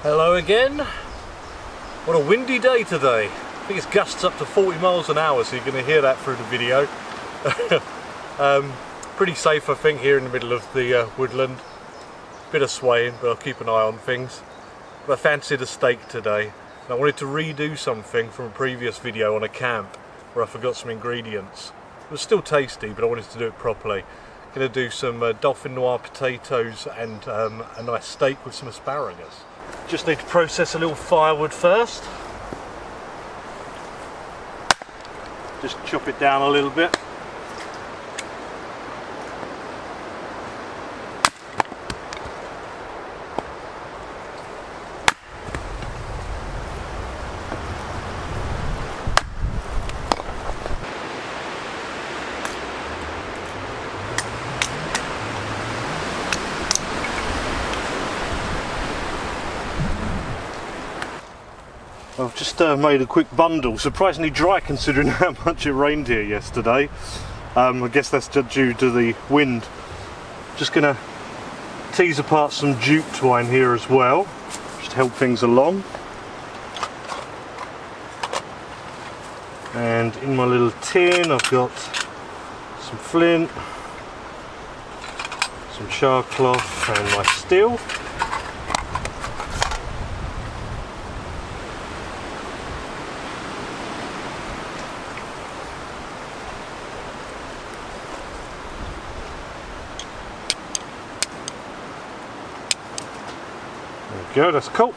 Hello again. What a windy day today. I think it's gusts up to 40 miles an hour, so you're going to hear that through the video. Pretty safe, I think, here in the middle of the woodland. Bit of swaying, but I'll keep an eye on things. But I fancied a steak today, and I wanted to redo something from a previous video on a camp where I forgot some ingredients. It was still tasty, but I wanted to do it properly. I'm going to do some Dauphinoise potatoes and a nice steak with some asparagus. Just need to process a little firewood first. Just chop it down a little bit. I've just made a quick bundle, surprisingly dry considering how much it rained here yesterday. I guess that's due to the wind. Just going to tease apart some jute twine here as well, just to help things along. And in my little tin I've got some flint, some char cloth and my steel. There we go, that's cool.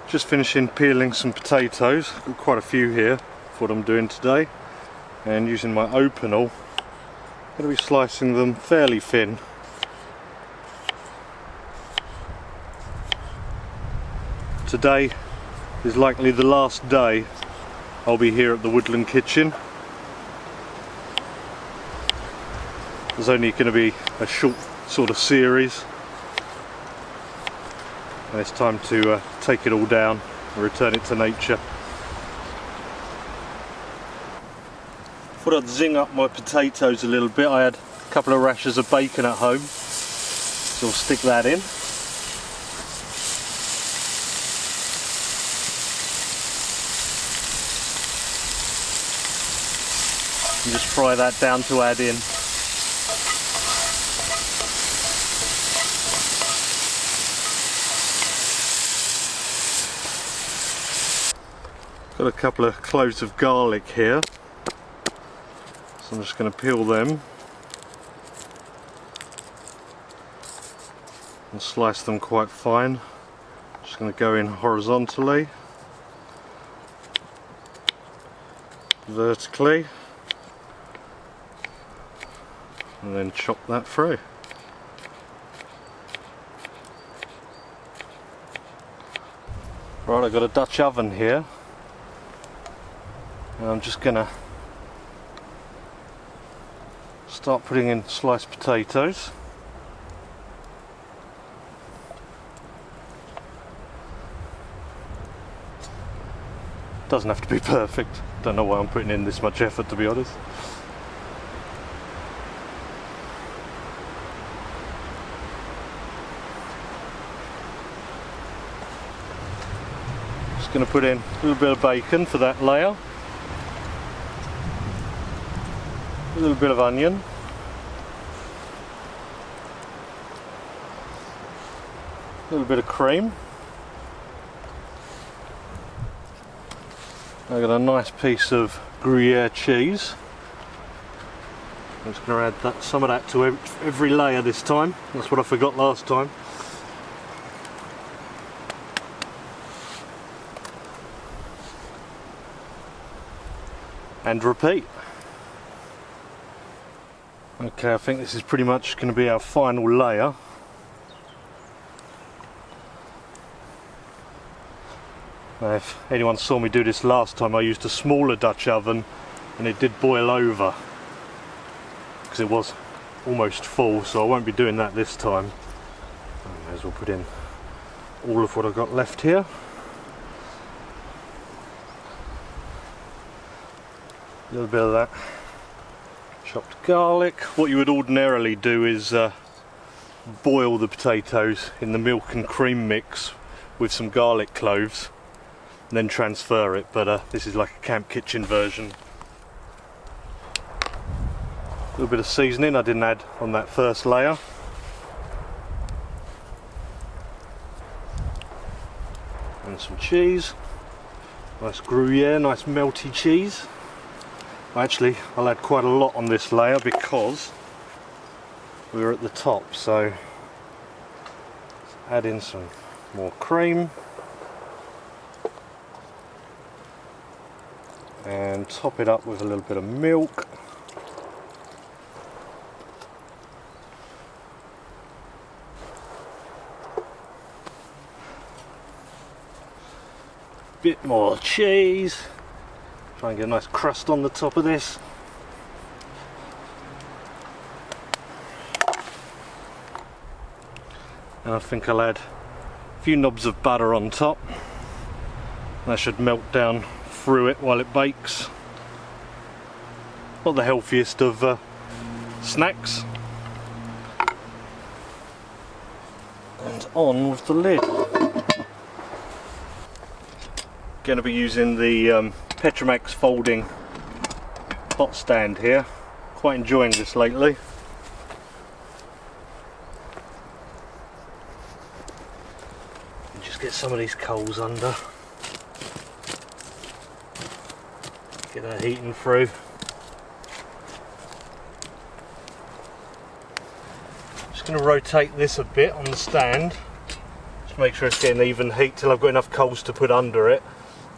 Just finishing peeling some potatoes. Got quite a few here for what I'm doing today, and using my openal I'm going to be slicing them fairly thin. Today is likely the last day I'll be here at the Woodland kitchen. There's only going to be a short sort of series, and it's time to take it all down and return it to nature. Thought I'd zing up my potatoes a little bit. I had a couple of rashers of bacon at home, so I'll stick that in. And just fry that down to add in. Got a couple of cloves of garlic here, so I'm just going to peel them and slice them quite fine. Just going to go in horizontally, vertically, and then chop that through. Right, I've got a Dutch oven here. And I'm just going to start putting in sliced potatoes. Doesn't have to be perfect. Don't know why I'm putting in this much effort, to be honest. Just going to put in a little bit of bacon for that layer. A little bit of onion, a little bit of cream. I've got a nice piece of Gruyere cheese. I'm just going to add some of that to every layer this time. That's what I forgot last time. and repeat. Okay, I think this is pretty much going to be our final layer. Now, if anyone saw me do this last time, I used a smaller Dutch oven and it did boil over because it was almost full, so I won't be doing that this time. I may as well put in all of what I've got left here. A little bit of that chopped garlic. What you would ordinarily do is boil the potatoes in the milk and cream mix with some garlic cloves and then transfer it, but this is like a camp kitchen version. A little bit of seasoning I didn't add on that first layer. And some cheese. Nice Gruyere, nice melty cheese. Actually, I'll add quite a lot on this layer because we're at the top, so let's add in some more cream and top it up with a little bit of milk. Bit more cheese. Try and get a nice crust on the top of this. And I think I'll add a few knobs of butter on top. That should melt down through it while it bakes. Not the healthiest of snacks. And on with the lid. Going to be using the Petromax folding pot stand here. Quite enjoying this lately. And just get some of these coals under. Get that heating through. Just going to rotate this a bit on the stand. Just make sure it's getting even heat till I've got enough coals to put under it.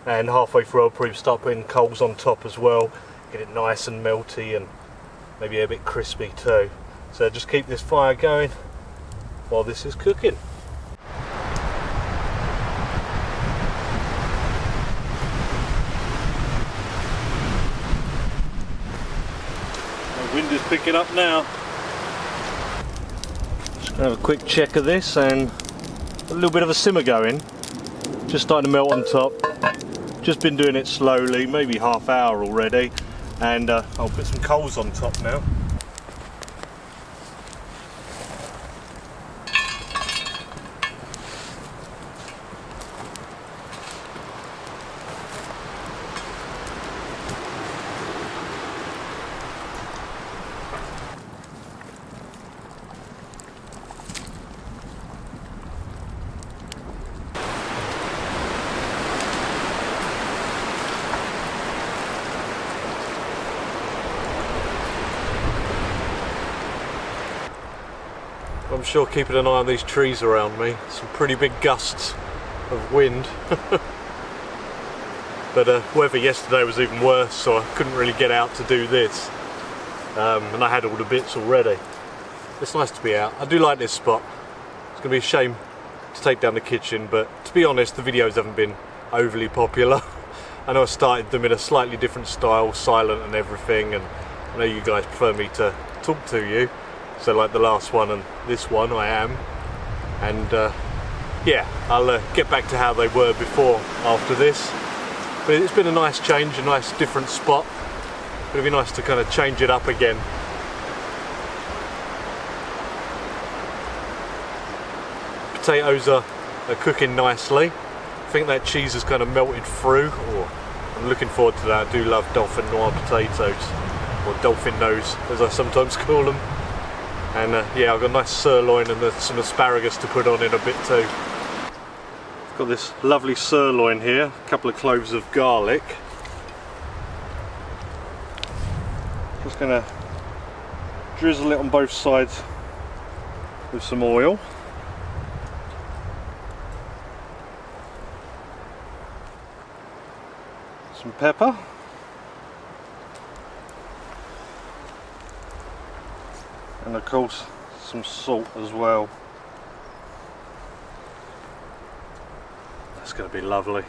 And halfway through I'll probably start putting coals on top as well, get it nice and melty and maybe a bit crispy too. So just keep this fire going while this is cooking. The wind is picking up now. Just gonna have a quick check of this and a little bit of a simmer going. Just starting to melt on top. Just been doing it slowly, maybe half hour already, and I'll put some coals on top now. I'm sure keeping an eye on these trees around me. Some pretty big gusts of wind. But weather yesterday was even worse, so I couldn't really get out to do this. And I had all the bits already. It's nice to be out. I do like this spot. It's going to be a shame to take down the kitchen, but to be honest, the videos haven't been overly popular. I know I started them in a slightly different style, silent and everything, and I know you guys prefer me to talk to you. So like the last one and this one I am, and yeah, I'll get back to how they were before after this. But it's been a nice change, a nice different spot. It'll be nice to kind of change it up again. Potatoes are cooking nicely. I think that cheese has kind of melted through. I'm looking forward to that. I do love Dauphinoise potatoes, or dolphin nose as I sometimes call them. And yeah, I've got a nice sirloin and some asparagus to put on in a bit too. I've got this lovely sirloin here, a couple of cloves of garlic. Just going to drizzle it on both sides with some oil. Some pepper. and of course some salt as well. That's going to be lovely.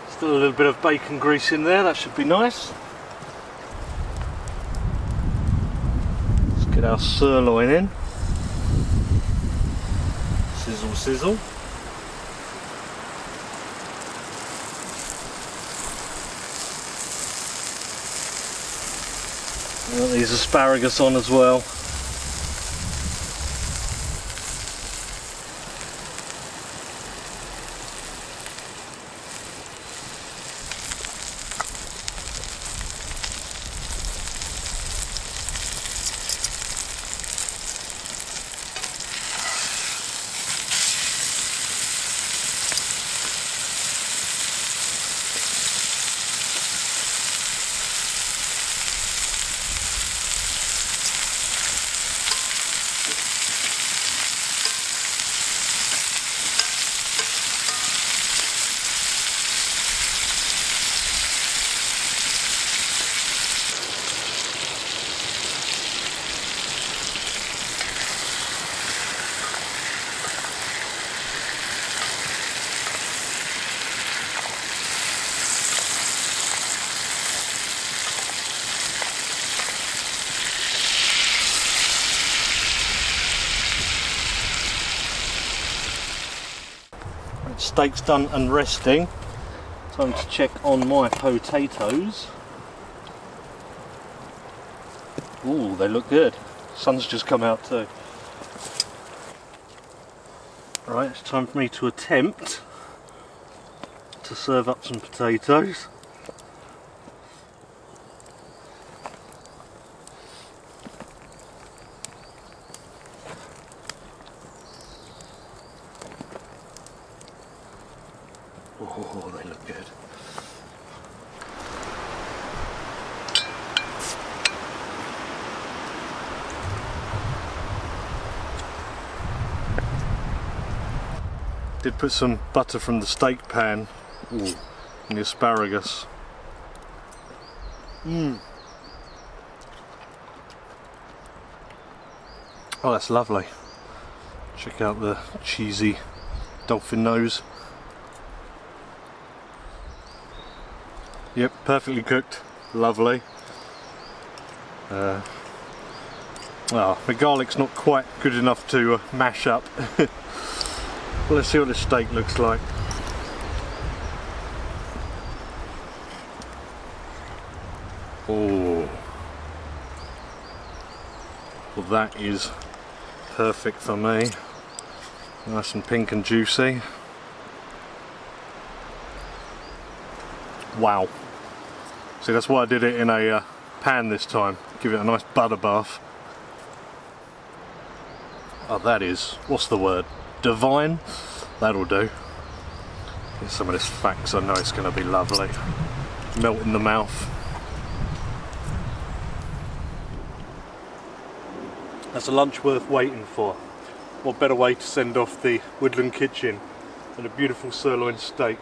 Still a little bit of bacon grease in there, that should be nice. Let's get our sirloin in. Sizzle, sizzle. Got these asparagus on as well. Steak's done and resting. Time to check on my potatoes. Ooh, they look good. Sun's just come out too. Right, it's time for me to attempt to serve up some potatoes. Oh, they look good. Did put some butter from the steak pan in the asparagus. Oh, that's lovely. Check out the cheesy Dauphinoise. Yep, perfectly cooked, lovely. Well, my garlic's not quite good enough to mash up. Well, let's see what the steak looks like. Oh, well, that is perfect for me. Nice and pink and juicy. Wow. See, that's why I did it in a pan this time. Give it a nice butter bath. Oh, that is, what's the word? Divine? That'll do. Get some of this fat, 'cause I know it's going to be lovely. Melt in the mouth. That's a lunch worth waiting for. What better way to send off the woodland kitchen than a beautiful sirloin steak,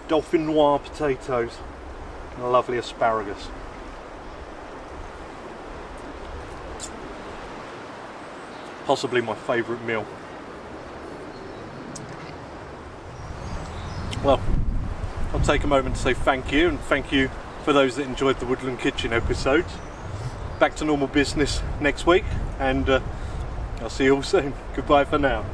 Dauphinoise potatoes, and a lovely asparagus. Possibly my favourite meal. Well, I'll take a moment to say thank you, and thank you for those that enjoyed the Woodland Kitchen episodes. Back to normal business next week, and I'll see you all soon. Goodbye for now.